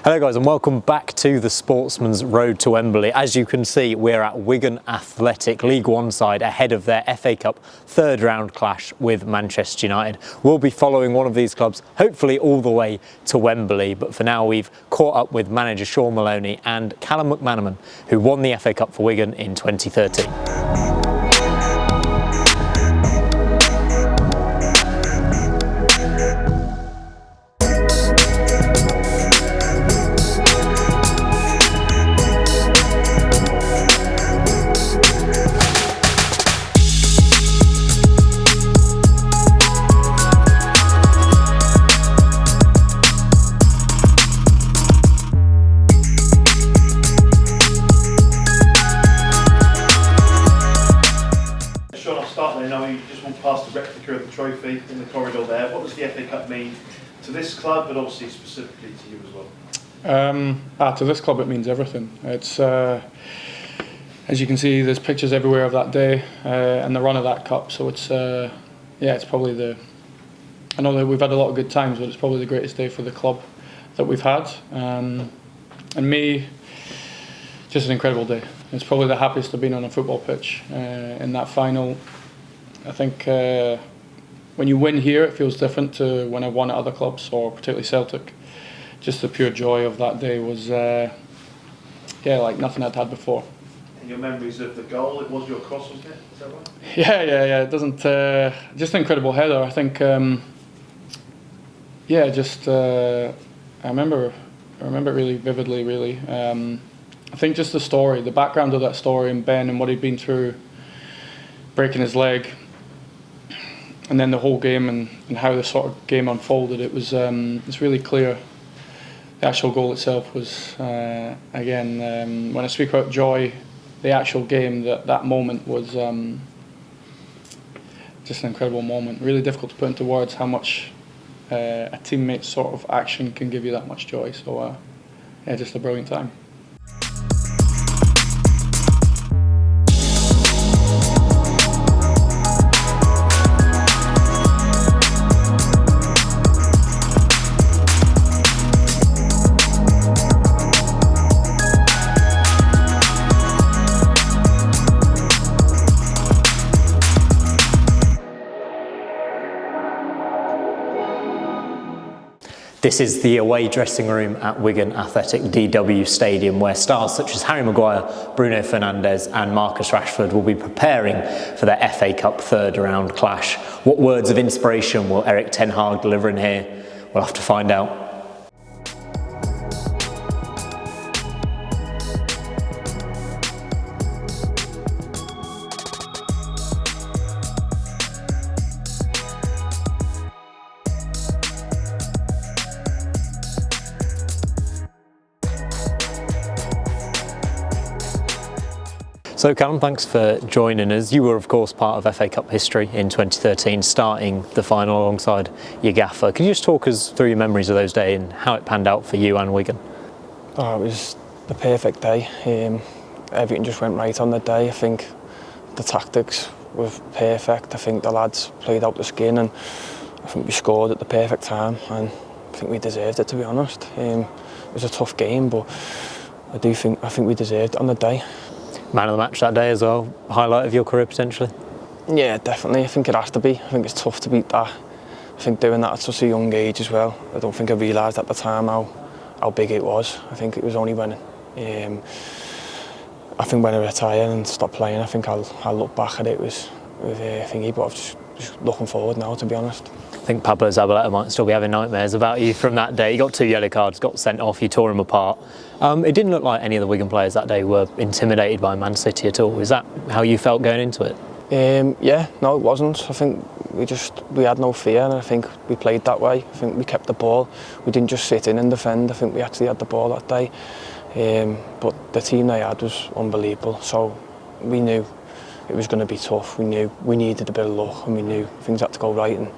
Hello guys and welcome back to the Sportsman's Road to Wembley. As you can see, we're at Wigan Athletic, League One side, ahead of their FA Cup third round clash with Manchester United. We'll be following one of these clubs, hopefully all the way to Wembley, but for now we've caught up with manager Shaun Maloney and Callum McManaman, who won the FA Cup for Wigan in 2013. I know you just walked past the replica of the trophy in the corridor there. What does the FA Cup mean to this club, but obviously specifically to you as well? To this club it means everything. It's as you can see, there's pictures everywhere of that day and the run of that cup. So it's it's probably I know that we've had a lot of good times, but it's probably the greatest day for the club that we've had. And me, just an incredible day. It's probably the happiest I've been on a football pitch in that final. I think when you win here, it feels different to when I won at other clubs, or particularly Celtic. Just the pure joy of that day was, like nothing I'd had before. And your memories of the goal, it was your cross, wasn't it? Is that right? Yeah. It doesn't. Just an incredible header. I think. I remember it really vividly. Really. I think just the story, the background of that story, and Ben and what he'd been through, breaking his leg. And then the whole game and how the sort of game unfolded, it's really clear. The actual goal itself was, when I speak about joy, the actual game, that moment was just an incredible moment. Really difficult to put into words how much a teammate's sort of action can give you that much joy. So, just a brilliant time. This is the away dressing room at Wigan Athletic DW Stadium, where stars such as Harry Maguire, Bruno Fernandes and Marcus Rashford will be preparing for their FA Cup third round clash. What words of inspiration will Erik ten Hag deliver in here? We'll have to find out. So Callum, thanks for joining us. You were of course part of FA Cup history in 2013, starting the final alongside your gaffer. Can you just talk us through your memories of those days and how it panned out for you and Wigan? Oh, it was the perfect day. Everything just went right on the day. I think the tactics were perfect. I think the lads played out the skin, and I think we scored at the perfect time, and I think we deserved it, to be honest. It was a tough game, but I think we deserved it on the day. Man of the match that day as well, highlight of your career potentially? Yeah, definitely. I think it has to be. I think it's tough to beat that. I think doing that at such a young age as well. I don't think I realised at the time how big it was. I think it was only when when I retired and stopped playing, I think I'll look back at it with thingy, but I'm just looking forward now, to be honest. I think Pablo Zabaleta might still be having nightmares about you from that day. You got 2 yellow cards, got sent off, you tore him apart. It didn't look like any of the Wigan players that day were intimidated by Man City at all. Is that how you felt going into it? No, it wasn't. I think we had no fear, and I think we played that way. I think we kept the ball. We didn't just sit in and defend. I think we actually had the ball that day. But the team they had was unbelievable. So we knew it was going to be tough. We knew we needed a bit of luck, and we knew things had to go right. And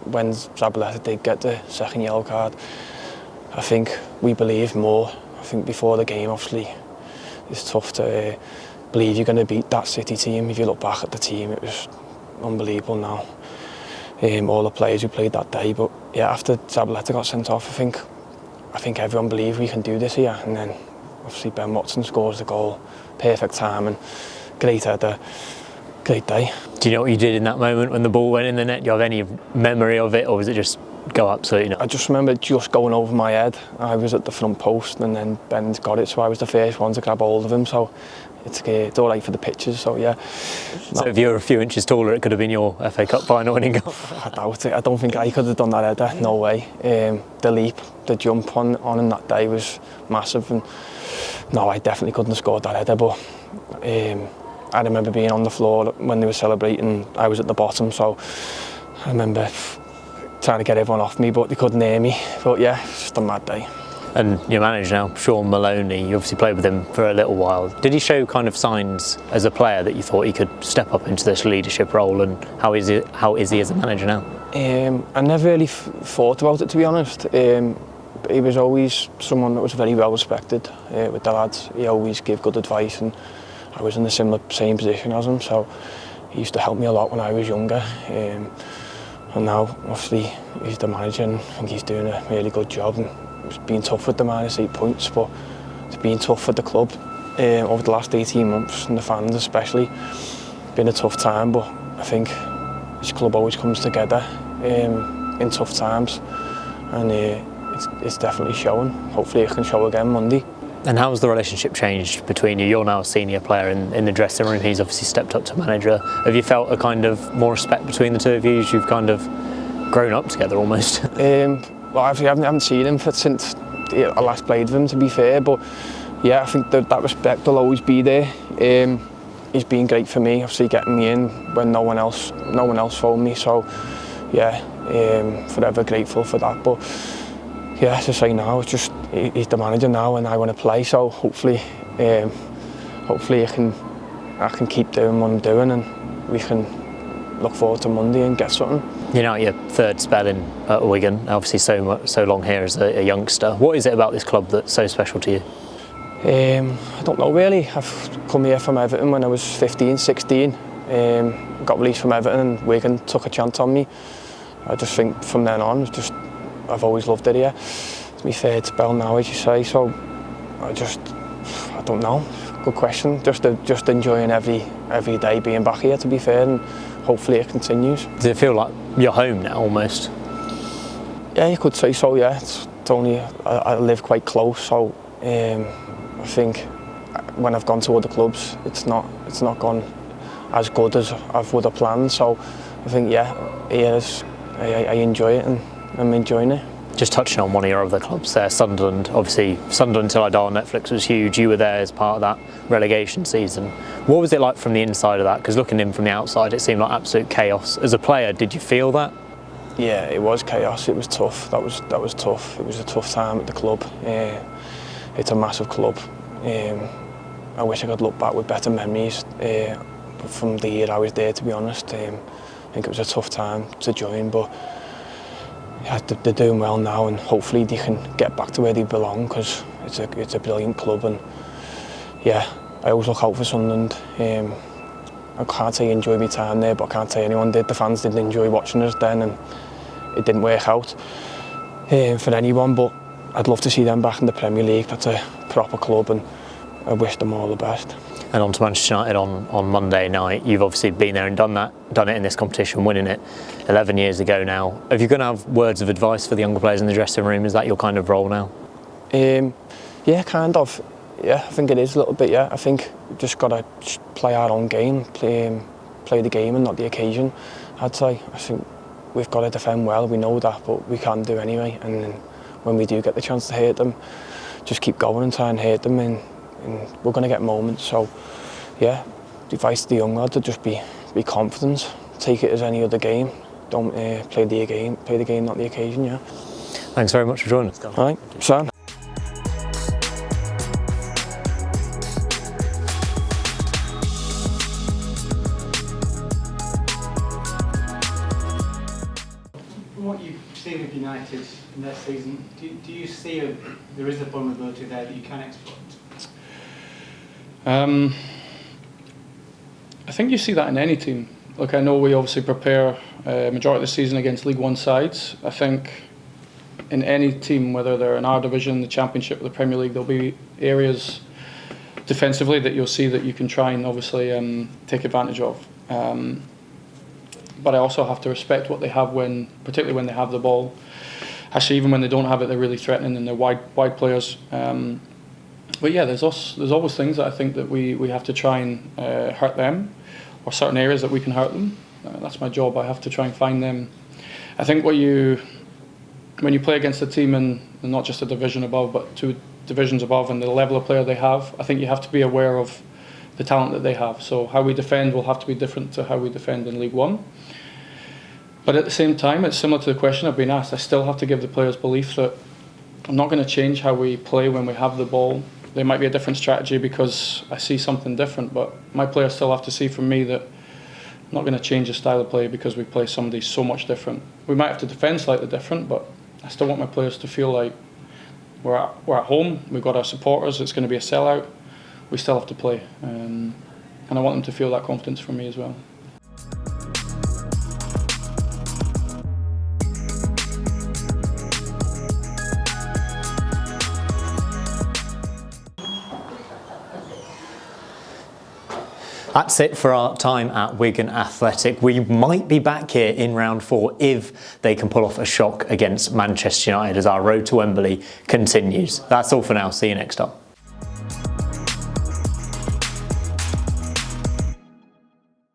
when Zabaleta did get the second yellow card, I think we believed more. I think before the game, obviously, it's tough to believe you're going to beat that City team. If you look back at the team, it was unbelievable now. All the players who played that day. But yeah, after Zabaleta got sent off, I I think everyone believed we can do this here, and then obviously Ben Watson scores the goal, perfect time and great header, great day. Do you know what you did in that moment when the ball went in the net? Do you have any memory of it, or was it just go absolutely nuts? I just remember it just going over my head. I was at the front post and then Ben's got it, so I was the first one to grab hold of him, so it's all right for the pictures, so yeah. So if you were a few inches taller, it could have been your FA Cup final winning goal? I doubt it. I don't think I could have done that header, no way. The leap, the jump on in that day was massive, and no, I definitely couldn't have scored that header, but I remember being on the floor when they were celebrating. I was at the bottom, so I remember trying to get everyone off me, but they couldn't hear me. But yeah, it's just a mad day. And your manager now, Shaun Maloney, you obviously played with him for a little while. Did he show kind of signs as a player that you thought he could step up into this leadership role, and how is he as a manager now? I never really thought about it, to be honest. He was always someone that was very well respected with the lads. He always gave good advice, and I was in the same position as him, so he used to help me a lot when I was younger. And now, obviously, he's the manager, and I think he's doing a really good job. And it's been tough with the -8 points, but it's been tough for the club over the last 18 months, and the fans especially. Been a tough time, but I think this club always comes together in tough times, and it's definitely showing. Hopefully it can show again Monday. And how's the relationship changed between you? You're now a senior player in the dressing room. He's obviously stepped up to manager. Have you felt a kind of more respect between the two of you as you've kind of grown up together almost? Well, I haven't seen him since I last played with him, to be fair. But yeah, I think that respect will always be there. He's been great for me, obviously getting me in when no one else phoned me. So yeah, forever grateful for that. But yeah, as I say now, it's just he's the manager now, and I want to play. So hopefully I can keep doing what I'm doing, and we can look forward to Monday and get something. You're now at your third spell in at Wigan, obviously so long here as a youngster. What is it about this club that's so special to you? I don't know really. I've come here from Everton when I was 15, 16. Got released from Everton, and Wigan took a chance on me. I just think from then on, I've always loved it here. It's my third spell now, as you say, so I don't know. Good question. Just enjoying every day being back here, to be fair, and hopefully it continues. Does it feel like you're home now almost? Yeah, you could say so. Yeah, it's only I live quite close, so I think when I've gone to other clubs, it's not gone as good as I would have planned. So I think yeah, I enjoy it, and I'm enjoying it. Just touching on one of your other clubs there, Sunderland. Obviously, Sunderland Till I Die on Netflix was huge. You were there as part of that relegation season. What was it like from the inside of that? Because looking in from the outside, it seemed like absolute chaos. As a player, did you feel that? Yeah, it was chaos. It was tough. That was tough. It was a tough time at the club. It's a massive club. I wish I could look back with better memories from the year I was there, to be honest. I think it was a tough time to join, but yeah, they're doing well now, and hopefully they can get back to where they belong, because it's a brilliant club. And yeah, I always look out for Sunderland. I can't say I enjoyed my time there, but I can't say anyone did. The fans didn't enjoy watching us then, and it didn't work out for anyone. But I'd love to see them back in the Premier League. That's a proper club, and I wish them all the best. And on to Manchester United on Monday night. You've obviously been there and done it in this competition, winning it 11 years ago now. Are you going to have words of advice for the younger players in the dressing room? Is that your kind of role now? Yeah, kind of. Yeah, I think it is a little bit, yeah. I think we've just got to play our own game, play the game and not the occasion, I'd say. I think we've got to defend well, we know that, but we can do anyway. And then when we do get the chance to hurt them, just keep going and try and hurt them, and we're going to get moments. So yeah, advice to the young lad to just be confident, take it as any other game. Don't play the game, not the occasion. Yeah. Thanks very much for joining us, Callum. All right, Sam. From what you've seen with United in their season, do you see there is a vulnerability there that you can exploit? I think you see that in any team. Look, I know we obviously prepare majority of the season against League One sides. I think in any team, whether they're in our division, the Championship, or the Premier League, there'll be areas defensively that you'll see that you can try and obviously take advantage of. But I also have to respect what they have particularly when they have the ball. Actually, even when they don't have it, they're really threatening and they're wide players. But yeah, there's always things that I think that we have to try and hurt them, or certain areas that we can hurt them. That's my job. I have to try and find them. I think when you play against a team and not just a division above, but 2 divisions above, and the level of player they have, I think you have to be aware of the talent that they have. So how we defend will have to be different to how we defend in League One. But at the same time, it's similar to the question I've been asked. I still have to give the players belief that I'm not going to change how we play when we have the ball. There might be a different strategy because I see something different, but my players still have to see from me that I'm not going to change the style of play because we play somebody so much different. We might have to defend slightly different, but I still want my players to feel like we're at home, we've got our supporters, it's going to be a sellout, we still have to play. And I want them to feel that confidence from me as well. That's it for our time at Wigan Athletic. We might be back here in round 4 if they can pull off a shock against Manchester United as our road to Wembley continues. That's all for now. See you next time.